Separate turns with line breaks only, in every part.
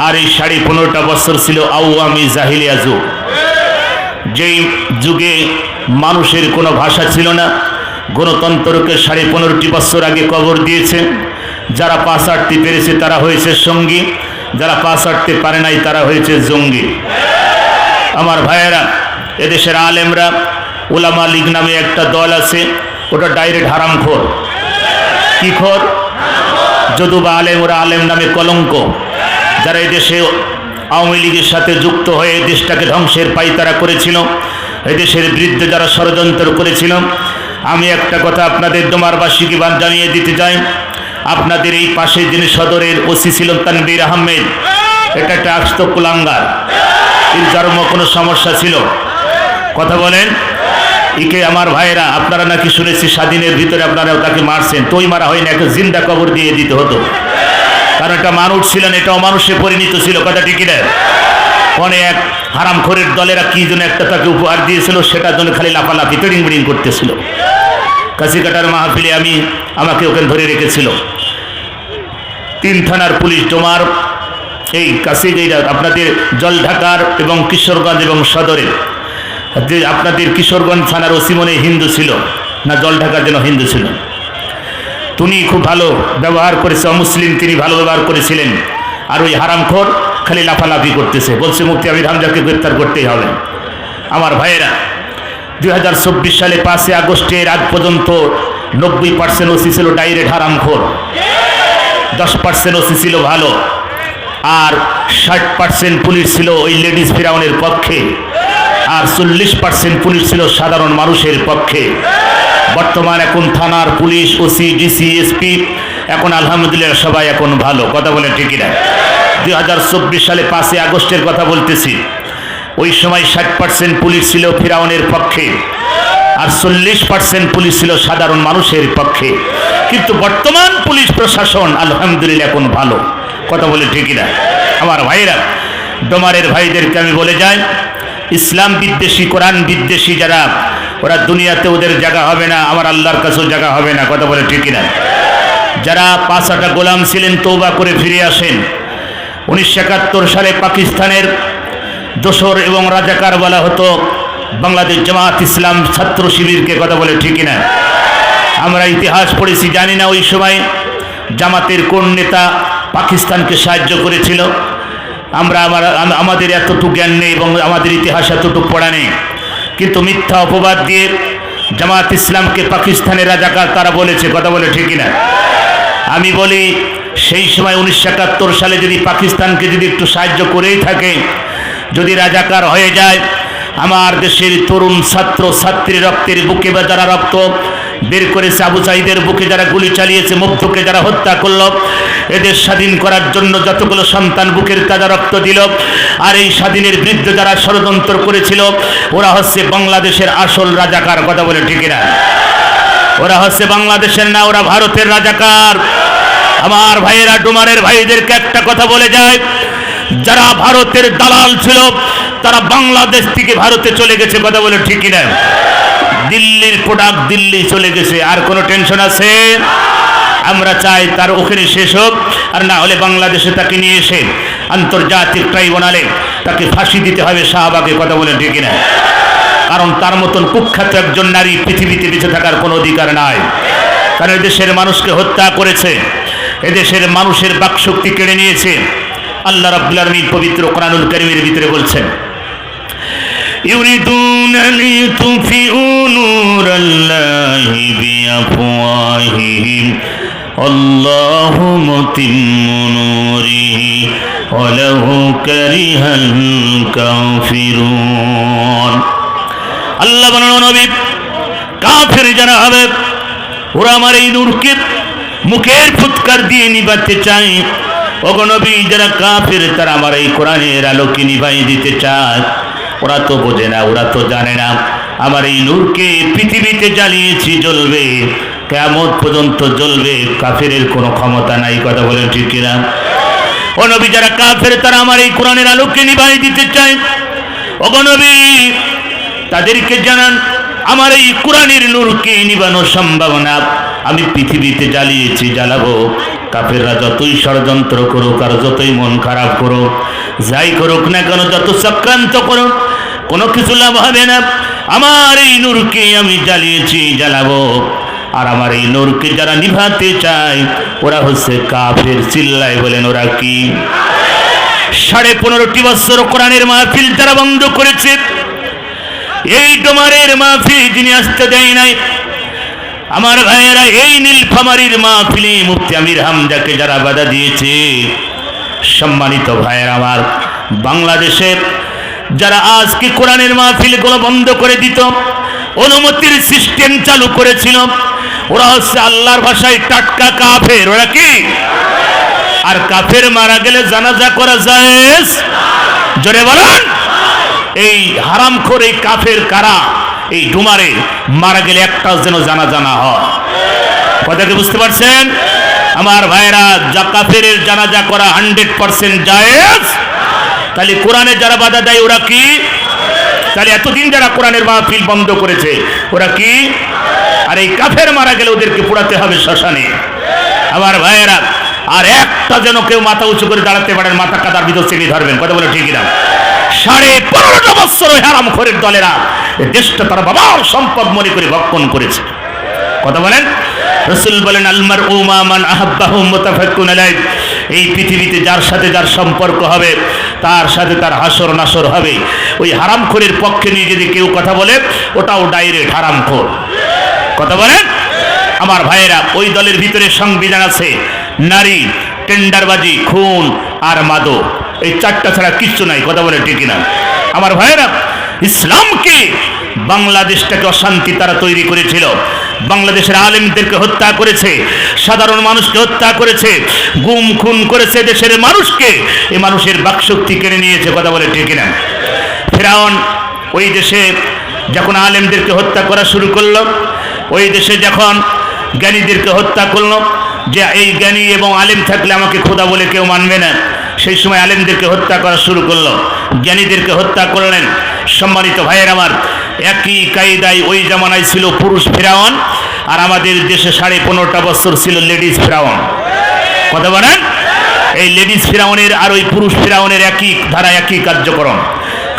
আর এই 15.5টা বছর ছিল আওয়ামী জাহিলিয়া যুগ, যেই যুগে মানুষের কোনো ভাষা ছিল না। গণতন্ত্রকে 15.5টি বছর আগে কবর দিয়েছে। যারা পাশ হাঁটতে পেরেছে তারা হয়েছে সঙ্গী, যারা পাশ হাঁটতে পারে নাই তারা হয়েছে জঙ্গি। আমার ভাইয়েরা, এদেশের আলেমরা, উলামা লীগ নামে একটা দল আছে, ওটা ডাইরেক্ট হারামখোর। কি খোর? যদুবা আলেম, ওরা আলেম নামে কলঙ্ক। যারা এই দেশে আওয়ামী লীগের সাথে যুক্ত হয়ে দেশটাকে ধ্বংসের পায়তারা করেছিল, এদেশের বিরুদ্ধে যারা ষড়যন্ত্র করেছিল, আমি একটা কথা আপনাদের ডোমারবাসীকে জানিয়ে দিতে চাই। আপনাদের এই পাশে যিনি সদরের ওসি ছিলেন তানভীর আহমেদ, এটা একটা আস্ত কুলাঙ্গার। এর জন্ম কোনো সমস্যা ছিল? কথা বলেন। একে আমার ভাইয়েরা, আপনারা নাকি শুনেছি স্বাধীনের ভিতরে আপনারা তাকে মারছেন, তোই মারা হয় না, একটা জিন্দা কবর দিয়ে দিতে হতো, কারণ এটা মানুষ ছিলেন, এটাও মানুষে পরিণত ছিল। কথা ঠিক না? অনেক হারামখোরের দলেরা কি জন্য একটা তাকে উপহার দিয়েছিল, সেটার জন্য খালি লাফালাফি ট্রেডিং বিডিং করতেছিল। কাশিকাটার মাহফিলে আমাকে ওখানে ধরে রেখেছিল 3 থানার পুলিশ। তোমার এই কাশি আপনাদের জলঢাকার এবং কিশোরগঞ্জ এবং সদরের, আপনাদের কিশোরগঞ্জ থানার ওসি মনে হিন্দু ছিল না, জলঢাকার যেন হিন্দু ছিল। তিনি খুব ভালো ব্যবহার করেছে, অমুসলিম তিনি ভালো ব্যবহার করেছিলেন। আর ওই হারামখোর খালি লাফালাফি করতেছে, বলছে মুফতি আমির হামজাকে গ্রেপ্তার করতেই হবে। আমার ভাইয়েরা, 2024 সালে 5 আগস্টের আগ পর্যন্ত 90% ওসি ছিল ডাইরেক্ট হারামখোর, 10% ওসি ছিল ভালো, আর 60% পুলিশ ছিল ওই লেডিস ফিরাউনের পক্ষে, আর 40% পুলিশ ছিল সাধারণ মানুষের পক্ষে। বর্তমান এখন থানার পুলিশ, ওসি, ডিসি, এসপি এখন আলহামদুলিল্লাহ সবাই এখন ভালো। কথা বলে ঠিক না? 2024 সালে 5 আগস্টের কথা বলতেছি। ওই সময় 60% পুলিশ ছিল ফিরাউনের পক্ষে, আর 40% পুলিশ ছিল সাধারণ মানুষের পক্ষে। কিন্তু বর্তমান পুলিশ প্রশাসন আলহামদুলিল্লাহ এখন ভালো। কথা বলে ঠিক না? আমার ভাইরা, ডোমারের ভাইদেরকে আমি বলে যাই, ইসলাম বিদ্বেষী, কোরআন বিদ্বেষী যারা, ওরা দুনিয়াতে ওদের জায়গা হবে না, আমার আল্লাহর কাছেও জায়গা হবে না। কথা বলে ঠিক না? যারা 5 গোলাম ছিলেন, তওবা করে ফিরে আসেন। 1971 সালে পাকিস্তানের দোসর এবং রাজাকার বলা হতো বাংলাদেশ জামাত ইসলাম ছাত্র শিবিরকে। কথা বলে ঠিক না? আমরা ইতিহাস পড়েছি, জানি না ওই সময় জামাতের কোন নেতা পাকিস্তানকে সাহায্য করেছিল। আমাদের এতটুকু জ্ঞান নেই এবং আমাদের ইতিহাস এতটুকু পড়া নেই, কিন্তু মিথ্যা অপবাদ দিয়ে জামাত ইসলামকে পাকিস্তানের রাজাকার তারা বলেছে। কথা বলে ঠিক না? আমি বলি, সেই সময় 1971 সালে যদি পাকিস্তানকে যদি একটু সাহায্য করেই থাকে, যদি রাজাকার হয়ে যায়, আমার দেশের তরুণ ছাত্র ছাত্রী রক্তের বুকে বা যারা রক্ত বের করেছে, আবু সাঈদের বুকে যারা গুলি চালিয়েছে, মুগ্ধকে যারা হত্যা করলো, এদের স্বাধীন করার জন্য যতগুলো সন্তান বুকের তাজা রক্ত দিল, আর এই স্বাধীনের বিরুদ্ধে যারা ষড়যন্ত্র করেছিল, ওরা হচ্ছে বাংলাদেশের আসল রাজাকার। কথা বলে ঠিক না? ওরা হচ্ছে বাংলাদেশের না, ওরা ভারতের রাজাকার। আমার ভাইয়েরা, ডোমারের ভাইদেরকে একটা কথা বলে যায়, যারা ভারতের দালাল ছিল তারা বাংলাদেশ থেকে ভারতে চলে গেছে। কথা বলে ঠিক না? দিল্লির প্রোডাক্ট দিল্লি চলে গেছে, আর কোনো টেনশন আছে? আমরা চাই তার ওখানে শেষ হোক, আর না হলে বাংলাদেশে তাকে নিয়ে এসে আন্তর্জাতিক ট্রাইব্যুনালে তাকে ফাঁসি দিতে হবে শাহবাগে। কথা বলে ঠিক না? কারণ তার মতন কুখ্যাত একজন নারী পৃথিবীতে বেঁচে থাকার কোনো অধিকার নাই, কারণ এদেশের মানুষকে হত্যা করেছে, এদেশের মানুষের বাকশক্তি কেড়ে নিয়েছে। আল্লাহ রাব্বুল আলামিন পবিত্র কোরআনুল কারীমের ভিতরে বলছেন, ইউরিদুনা লিতুফিউ নূরাল্লাহি বিআফওয়াহিহিম আল্লাহু মুতিম্মু নূরিহি ওয়ালাউ কারিহাল কাফিরুন। আল্লাহ বলেন, নবী, কাফের যারা হবে ওরা আমার এই নূরকে মুখের ফুৎকার দিয়ে নিভাতে চায়। ওগো নবী, যারা কাফের তারা আমার এই কোরআনের আলোকে নিভাই দিতে চায়। ওরা তো বোঝে না, ওরা তো জানে না আমার এই নূরকে পৃথিবীতে জ্বালিয়েছি, জ্বলবে, কিয়ামত পর্যন্ত জ্বলবে, কাফেরের কোনো ক্ষমতা নাই। কথা বলেন ঠিক কিনা? ও নবী, যারা কাফের তারা আমার এই কোরআনের আলোকে নিভাই দিতে চায়। ওগো নবী, তাদেরকে জানান আমার এই কোরআনের নূরকে নিভানোর সম্ভাবনা আমি পৃথিবীতে জ্বালিয়েছি, জ্বালাবো, কাফেররা যতই ষড়যন্ত্র করুক আর যতই মন খারাপ করুক, যাই করুক না কেন, যত চক্রান্ত করুক, কোনো কিছু লাভ হবে না। আমার এই নূরকে আমি জ্বালিয়েছি, জ্বালাবো, আর আমার এই নূরকে যারা নিভাতে চায় ওরা হচ্ছে কাফের। চিল্লায় বলেন ওরা কি? 15.5 বছর কোরআনের মাহফিল যারা বন্ধ করেছে, এই ডোমারের মাহফিল যিনি আসতে দেয় নাই, আমার ভাইয়েরা এই নীলফামারীর মাহফিলে মুফতি আমির হামজাকে যারা বাধা দিয়েছে, সম্মানিত ভাইয়েরা আমার, বাংলাদেশে যারা আজকে কোরআনের মাহফিলগুলো বন্ধ করে দিত, অনুমতির সিস্টেম চালু করেছিল, ওরা হচ্ছে আল্লাহর ভাষায় টাটকা কাফের। ওরা কি? আর কাফের মারা গেলে জানাজা করা জায়েজ? জোরে বলেন। এই হারামখোর এই কাফের কারা? এই ডুমারে মারা গেলে একটাও যেন জানাজা না হয়। কথা কি বুঝতে পারছেন আমার ভাইরা? কাফের জানাজা করা 100% জায়েজ। তাহলে কোরআনে যারা বাধা দেয় ওরা কি? তাহলে এতদিন যারা কোরআনের মাহফিল বন্ধ করেছে ওরা কি? আর এই কাফের মারা গেলে ওদেরকে পোড়াতে হবে শ্মশানে। আমার ভাইয়েরা, আর একটা যেন কেউ মাথা উঁচু করে দাঁড়াতে পারেন, মাথা কাদার ভিতর চেপে ধরবেন। কথা বলে ঠিকই না? 15.5 বছর ওই হারামখোরের দলেরা দেশটা তার বাবার সম্পদ মনে করে ভক্ষণ করেছে। কথা বলেন। রাসূল বলেন, আলমার উমা মান আহাব্বাহু মুতাফাক্কুন আলাইহি, এই পৃথিবীতে যার সাথে যার সম্পর্ক হবে তার সাথে তার হাসর নাসর হবে। ওই হারামখোরের পক্ষে নিয়ে যদি কেউ কথা বলে ওটাও ডাইরেক্ট হারামখোর। কথা বলেন আমার ভাইয়েরা। ওই দলের ভিতরে সংবিধান আছে, নারী, টেন্ডারবাজি, খুন আর মাদক, এই চারটা ছাড়া কিচ্ছু নাই। কথা বলে ঠিক না আমার ভাইয়েরা? ইসলামকে, বাংলাদেশটাকে অশান্তি তারা তৈরি করেছিল, বাংলাদেশের আলেমদেরকে হত্যা করেছে, সাধারণ মানুষকে হত্যা করেছে, গুম খুন করেছে দেশের মানুষকে, এই মানুষের বাকশক্তি কেড়ে নিয়েছে। কথা বলে ঠিক না? ফিরআউন ওই দেশে যখন আলেমদেরকে হত্যা করা শুরু করলো, ওই দেশে যখন জ্ঞানীদেরকে হত্যা করলো, যে এই জ্ঞানী এবং আলেম থাকলে আমাকে খোদা বলে কেউ মানবে না, সেই সময় আলেমদেরকে হত্যা করা শুরু করলো, জ্ঞানীদেরকে হত্যা করলেন। সম্মানিত ভাইয়ের আমার, একই কায়দায় ওই জামানায় ছিল পুরুষ ফিরাউন, আর আমাদের দেশে 15.5 বছর ছিল লেডিস ফিরাউন। কথা বলেন। এই লেডিস ফিরাউনের আর ওই পুরুষ ফিরাউনের একই ধারা, একই কার্যক্রম।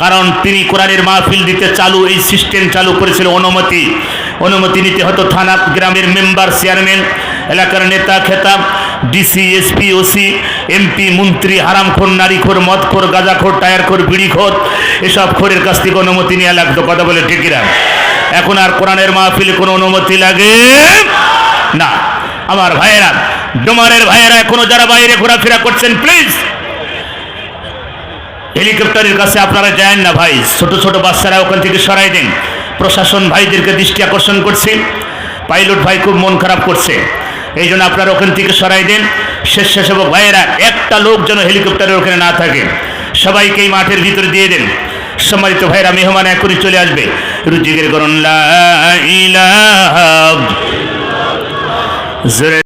কারণ তিনি কোরআনের মাহফিল দিতে চালু, এই সিস্টেম চালু করেছিল। অনুমতি নিতে হতো থানা, গ্রামের মেম্বার, চেয়ারম্যান, এলাকার নেতা খেতা, ডিসি, এসপি, ওসি, এমপি, মন্ত্রী, হারামখোর, নারীখোর, মদখোর, গাঁজাখোর, টায়ারখোর, বিড়িখোর, এসব খোরের কাছ থেকে অনুমতি নিয়ে লাগতো। কথা বলে ঠিকিরা? এখন আর কোরআনের মাহফিলে কোনো অনুমতি লাগে না। আমার ভাইয়েরা, ডোমারের ভাইয়েরা, এখনো যারা বাইরে ঘোরাফেরা করছেন, প্লিজ হেলিকপ্টারের কাছে আপনারা যান না ভাই। ছোট ছোট বাচ্চারা ওখান থেকে সরাই দেন। প্রশাসন ভাইদেরকে দৃষ্টি আকর্ষণ করছে, পাইলট ভাই খুব মন খারাপ করছে, এই জন্য আপনারা ওখান থেকে সরাই দেন। স্বেচ্ছাসেবক ভাইয়েরা, একটা লোক যেন হেলিকপ্টারের ওখানে না থাকে, সবাইকে এই মাঠের ভিতরে দিয়ে দেন। সম্মানিত ভাইয়েরা, মেহমান এখনই চলে আসবে। রুজিকের করুন লা ইলাহা